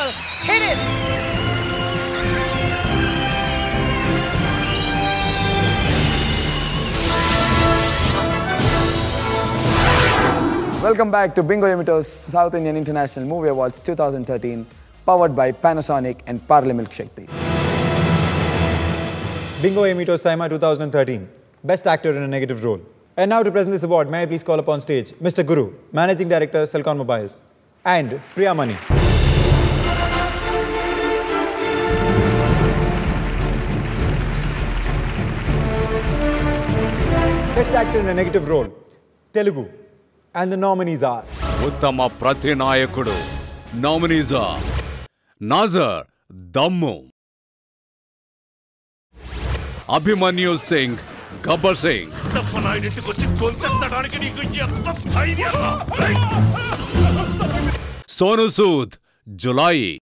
Visual. Hit it. Welcome back to Bingo Yamito's South Indian International Movie Awards 2013, powered by Panasonic and Parle Milk Shakti. Bingo Yamito Saima 2013, Best Actor in a Negative Role. And now to present this award, may I please call upon stage Mr. Guru, Managing Director, Celcon Mobiles, and Priya Mani. Best Actor in a Negative Role, Telugu. And the nominees are Uttama Pratinayakudu. Nominees are Nazar Dammu, Abhimanyu Singh, Gabbar Singh, Sonu Sood, Julai,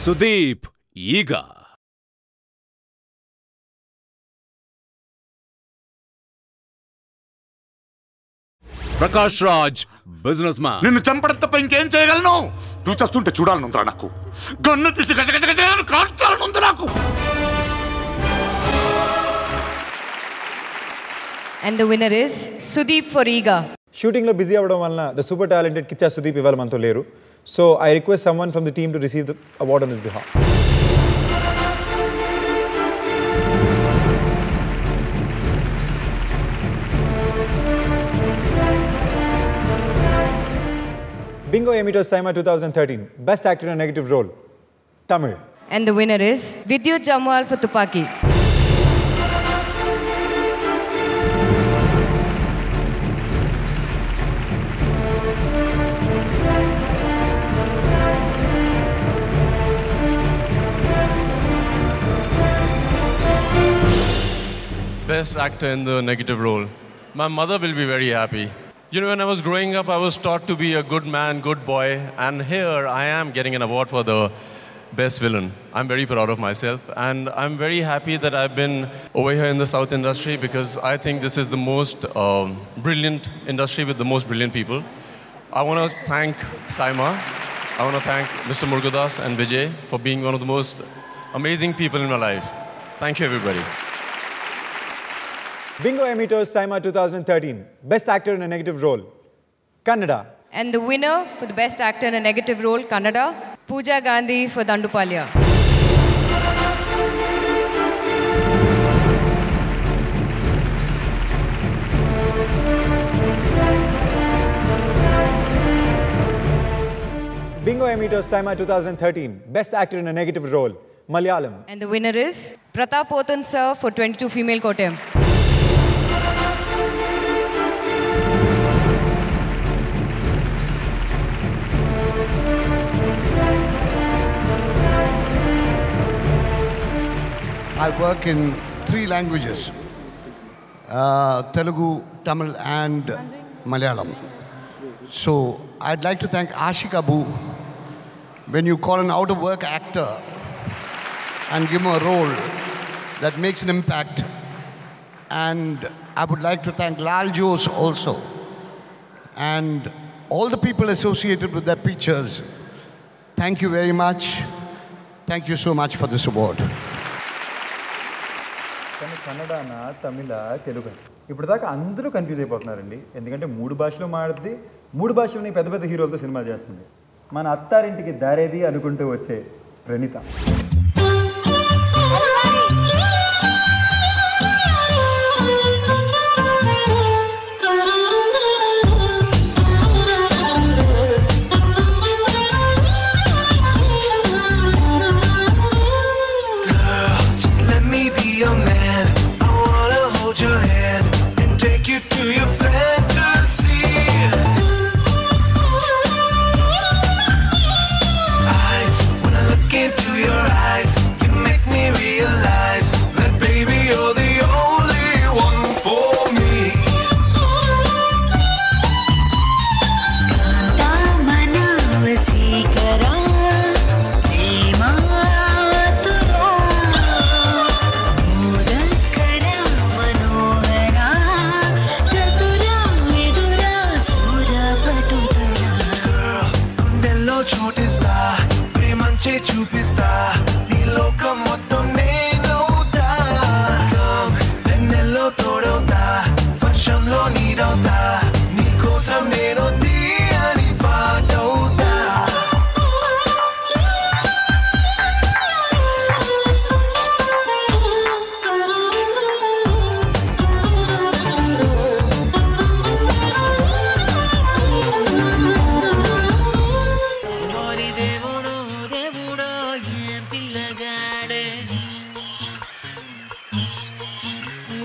Sudeep, Yiga, Prakash Raj, businessman. నిన్ను చంపడం తప్ప ఇంకేం చేయగలను? నువ్వు చేస్తుంటే చూడాలనుందిరా నాకు. Gun తీసి గజగజగజ కాల్చాలనుంది నాకు. And the winner is Sudeep for Yiga. Shooting lo busy avadam vallana the super talented Kicha Sudeep ivala manto leru. So I request someone from the team to receive the award on his behalf. Bingo Yamito Saima 2013, Best Actor in a Negative Role, Tamil. And the winner is Vidyut Jamwal for Tupaki. Best Actor in the Negative Role. My mother will be very happy. You know, when I was growing up, I was taught to be a good man, good boy, and here I am getting an award for the best villain. I'm very proud of myself, and I'm very happy that I've been over here in the South industry because I think this is the most brilliant industry with the most brilliant people. I want to thank Saima. I want to thank Mr. Murugadas and Vijay for being one of the most amazing people in my life. Thank you, everybody. Bingo Yamito Saima 2013, Best Actor in a Negative Role, Kannada. And the winner for the Best Actor in a Negative Role, Kannada, Pooja Gandhi for Dandupalya. Bingo Yamito Saima 2013, Best Actor in a Negative Role, Malayalam. And the winner is Pratap Pothan sir for 22 Female Kottayam. I work in 3 languages, Telugu, Tamil and Malayalam. So I'd like to thank Ashik Abu when you call an out-of-work actor and give him a role that makes an impact. And I would like to thank Lal Jose also and all the people associated with their pictures. Thank you very much. Thank you so much for this award. కన్నడనా తమిళ తెలుగు ఇప్పుడు దాకా అందరూ confuse అయిపోతున్నారండి ఎందుకంటే 3 భాషలు మాట్లాడుతుంది 3 భాషలని పెద్ద పెద్ద హీరోలతో cinema చేస్తుంది మన అత్తారింటికి దారేది అనుకుంటూ వచ్చే ప్రణీత Into your eyes చూపిస్తా నీ లోకం మొత్తం నేనవుతా వెన్నెల్లో తోడవుతా వర్షంలో నీడవుతా నీ కోసం నేను తీయని పాటవుతా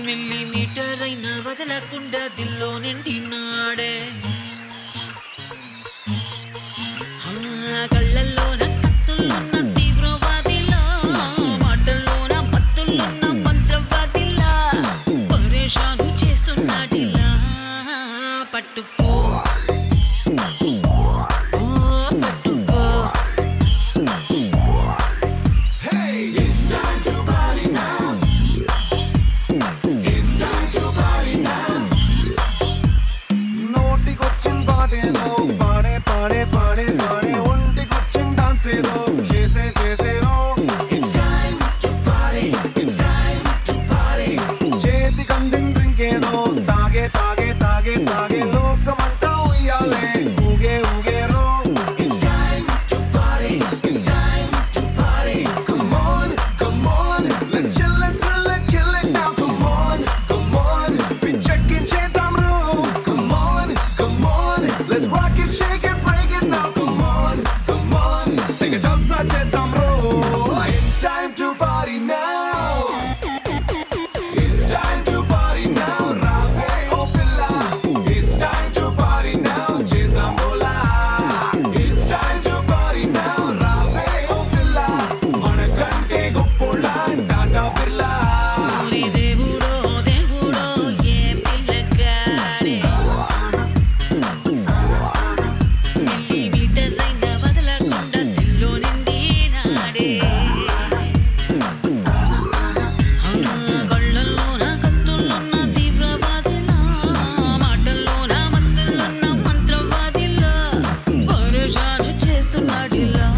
మిల్లీమీటర్ అయినా వదలకుండా దిల్లో నిండినాడే కళ్ళల్లోన కత్తులున్న తీవ్రవాదిలా మాటల్లోన మత్తులున్న మంత్రవాదిలా పరేషాను చేస్తున్నాడిలా పట్టుకో పట్టుకో నోటికొచ్చిన పాటేదో పాడే పాడే పాడే పాడే ఒంటికొచ్చిన డాన్స్ ఏదో చేసే చేసేదో చేతికి అందిన డ్రింక్ ఏదో తాగే తాగే తాగే తాగే లోకమంతా ఉయ్యాలే ఊగే ఊగేరో Come on, come on, let's chill and thrill and kill it now. Come on, come on, be checking చేద్దాం రో. Come on, come on, let's rock it, shake it, break it now. Come on, come on, take a jalsa చేద్దాం రో. It's time to party now. It's time to party now. రావే ఓ పిల్ల. It's time to party now. చేద్దాం బోలా. It's time to party now. రావే ఓ పిల్ల. మనకంటే గొప్పోళ్ళ టాటా బిర్లా. ఊరి దేవుడో దేవుడో ఏ పిల్లగాడే మిల్లీమీటర్ అయినా వదలకుండా దిల్లో నిండినాడే కళ్ళల్లోన కత్తులున్న తీవ్రవాదిలా మాటల్లోన మత్తులున్న మంత్రవాదిలా పరేషాను చేస్తున్నాడిలా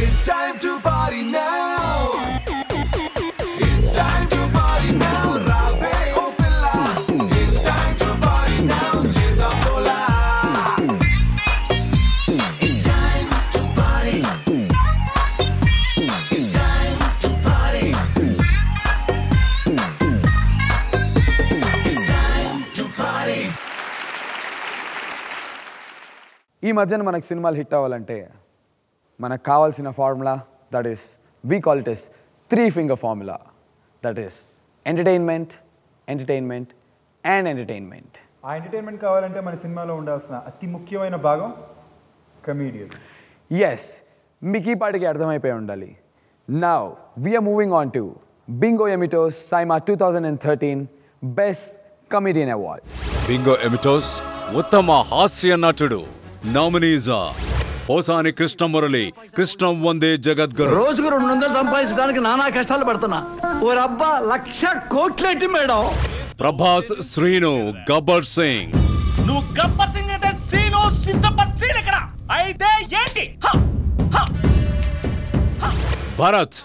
It's time to party now. It's time to party now. రావే ఓ పిల్ల. It's time to party now. చేద్దాం బోలా. It's time to party. It's time to party. It's time to party. ఈ మధ్యన మనకు సినిమాలు హిట్ అవ్వాలంటే మనకు కావాల్సిన formula that is we call it is 3 finger formula that is entertainment entertainment and entertainment. ఆ entertainment కావాలంటే మన సినిమాలో ఉండాల్సిన అతి ముఖ్యమైన భాగం కమీడియన్. ఎస్, మీకు ఈ పాటికి అర్థమైపోయి ఉండాలి. Now we're moving on to Bingo ఎమిటోస్ SIIMA 2013 best comedian awards. Bingo ఎమిటోస్ ఉత్తమ హాస్య నటుడు నామినీస్ పోసాని కృష్ణమురళి, కృష్ణం వందే జగద్గురు. రోజుకు 200 సంపాదించడానికి నానా కష్టాలు పడుతున్నా. ఓ రబ్బా 1,00,000 కోట్లేటి మేడం. ప్రభాస్, శ్రీను, గబ్బర్ సింగ్. నువ్వు గబ్బర్ సింగ్ అయితే సీను సిద్ధపత్ సీన్ ఇక్కడ అయితే ఏంటి? భరత్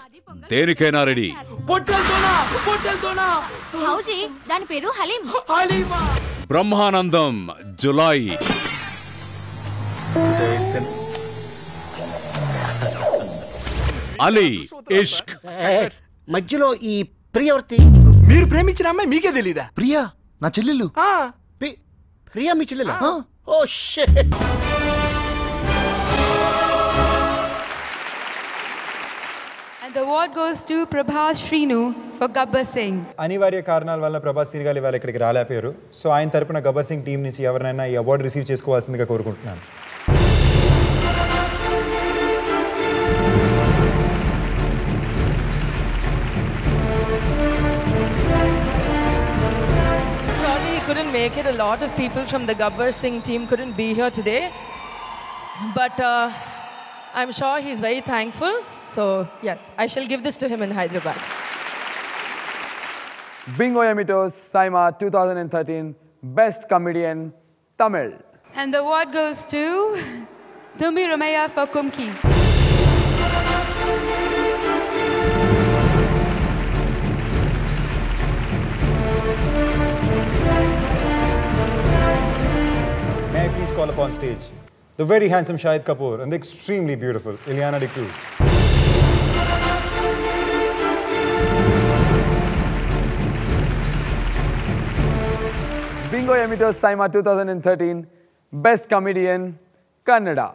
దేనికైనా రెడీ. పొట్టెల్తోనా హౌజీ దాని పేరు హలీం. హలీమా. బ్రహ్మానందం జులాయి. అలీ ఇష్క్. మధ్యలో ఈ ప్రియవర్తి. మీరు ప్రేమించిన అమ్మాయి మీకే తెలీదా? ప్రియా నా చెల్లెలు. ప్రియా మీ చెల్లెలు? Oh shit. And the award goes to Prabhas Srinu for Gabbar Singh. అనివార్య కారణాల వల్ల ప్రభాస్ సింగ్ గారు ఇవాళ ఇక్కడికి రాలేకపోయారు. సో ఆయన తరపున గబ్బర్ సింగ్ టీం నుంచి ఎవరినైనా ఈ అవార్డు రిసీవ్ చేసుకోవాల్సిందిగా కోరుకుంటున్నాను. Sorry he couldn't make it. A lot of people from the Gabbar Singh team couldn't be here today. But I'm sure he's very thankful. So yes, I shall give this to him in Hyderabad. Bingo Emitos Saima 2013 Best Comedian Tamil. And the award goes to Tumbi Ramaya for Kumki. may I please call upon stage the very handsome Shahid Kapoor and the extremely beautiful Ileana D'Cruz. Bingo Emitos Saima 2013 Best Comedian Kannada.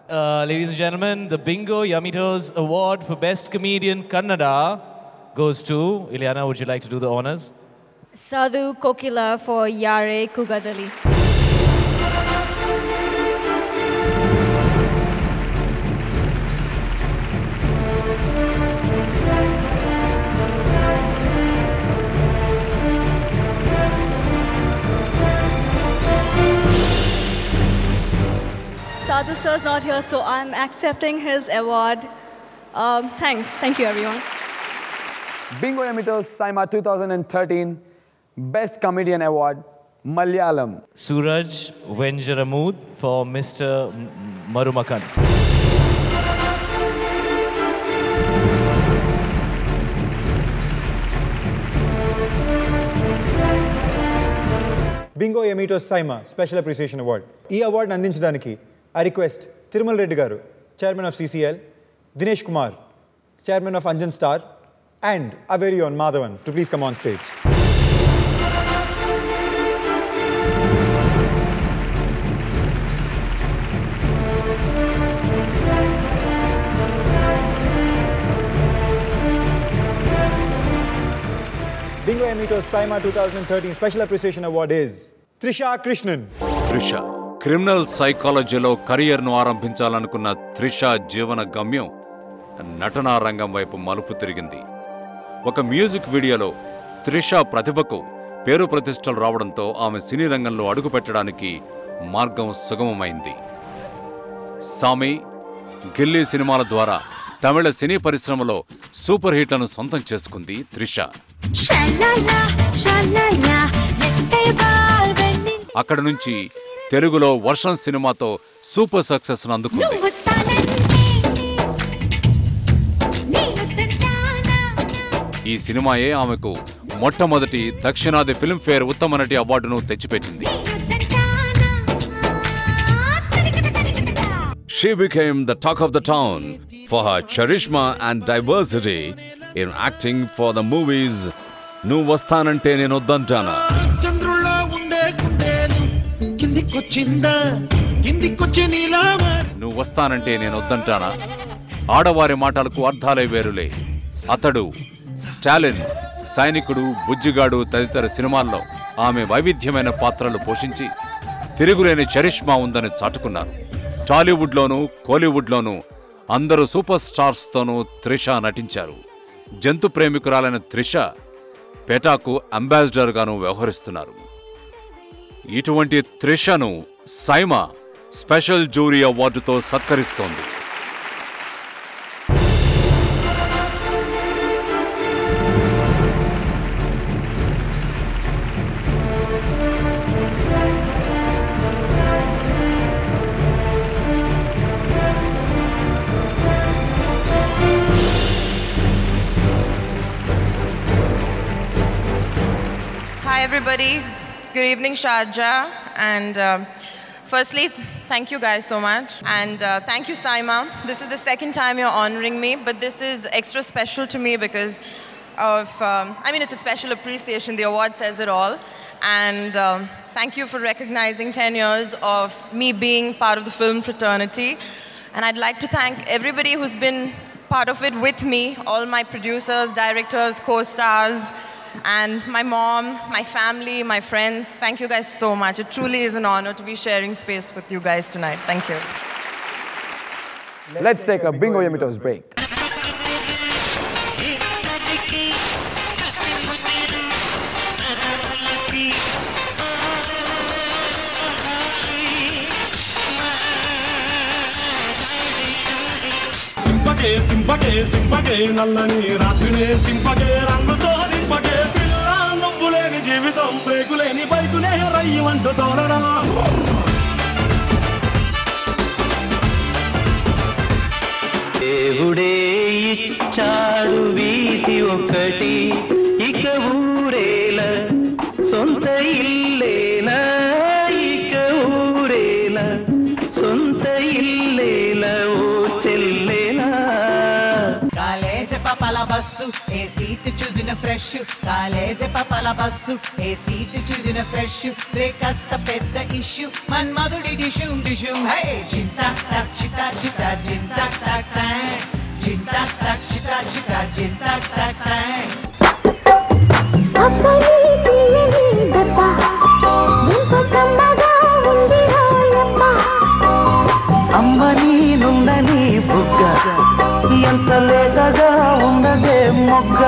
Ladies and gentlemen, the Bingo Yamitos Award for Best Comedian Kannada goes to Ileana. Would you like to do the honors? Sadhu Kokila for Yare Kugadali. Sadhu sir is not here, so I'm accepting his award. Thanks. Thank you, everyone. Bingo Emitos Saima 2013 Best Comedian Award Malayalam. Suraj Venjaramood for Mr. Marumakan. Bingo Emitos Saima Special Appreciation Award. ఈ అవార్డును అందించడానికి I request Thirumal Reddy Garu, Chairman of CCL, Dinesh Kumar, Chairman of Anjan Star, and our very own Madhavan to please come on stage. Bingo Emitos Saima 2013 Special Appreciation Award is Trisha Krishnan. Trisha criminal సైకాలజీలో కెరియర్ను ఆరంభించాలనుకున్న త్రిష జీవన గమ్యం నటనా రంగం వైపు మలుపు తిరిగింది. ఒక మ్యూజిక్ వీడియోలో త్రిష ప్రతిభకు పేరు ప్రతిష్టలు రావడంతో ఆమె సినీ రంగంలో అడుగుపెట్టడానికి మార్గం సుగమమైంది. సామి, గిల్లీ సినిమాల ద్వారా తమిళ సినీ పరిశ్రమలో సూపర్ హిట్లను సొంతం చేసుకుంది త్రిష. అక్కడి నుంచి తెలుగులో వర్షం సినిమాతో సూపర్ సక్సెస్ అందుకుంది. ఈ సినిమాయే ఆమెకు మొట్టమొదటి దక్షిణాది ఫిల్మ్ఫేర్ ఉత్తమ నటి అవార్డును తెచ్చిపెట్టింది. She became the talk of the town for her charisma and diversity in acting for the movies నువ్వు వస్తానంటే నేను వద్దంటానా, నువ్వు వస్తానంటే నేను వద్దంటానా, ఆడవారి మాటలకు అర్థాలే వేరులే, అతడు, స్టాలిన్, సైనికుడు, బుజ్జిగాడు తదితర సినిమాల్లో ఆమె వైవిధ్యమైన పాత్రలు పోషించి తిరుగులేని చరిష్మా ఉందని చాటుకున్నారు. టాలీవుడ్లోనూ కోలీవుడ్లోనూ అందరూ సూపర్ స్టార్స్తోనూ త్రిష నటించారు. జంతు ప్రేమికురాలైన త్రిష పెటాకు అంబాసిడర్గాను వ్యవహరిస్తున్నారు. ఇటువంటి త్రిషను సైమా స్పెషల్ జ్యూరీ అవార్డుతో సత్కరిస్తోంది. Hi everybody, good evening Sharjah, and firstly thank you guys so much, and thank you Saima. This is the second time you're honoring me, but this is extra special to me because of, it's a special appreciation, the award says it all, and thank you for recognizing 10 years of me being part of the film fraternity, and I'd like to thank everybody who's been part of it with me, all my producers, directors, co-stars, and my mom, my family, my friends. Thank you guys so much. It truly is an honor to be sharing space with you guys tonight. Thank you. Let's take a Bingo Yamitos break. సింపగే నల్లని రాత్రినే సింపగే రంగుతో నింపగే పిల్ల నొప్పులేని జీవితం బ్రేకులేని బైకునే రయ్యమంటూ తోలడా దేవుడే ఇచ్చాడు వీధి ఒకటి ఇక ఊరేల సొంత ఇల్లేనా ఇక ఊరేల సొంత ఇల్లేలా ఓ చెల్లేలా కాలేజ్ పాపాల బస్సు ఏ సీట్ చూసిన ఫ్రెష్ కాలేజ్ పాపాల బస్సు ఏ సీట్ చూసిన ఫ్రెష్ రే కాస్త పెద్ద ఇష్యూ మన్మధుడి డిషుం డిషుం హే చింతా టక్ చిటా చిటా చింతా టక్ టక్ చింతా టక్ చిటా చిటా చింతా టక్ టక్ అమ్మ నీనుందని బుగ్గ ఎంత లేకగా ఉన్నదే మొగ్గ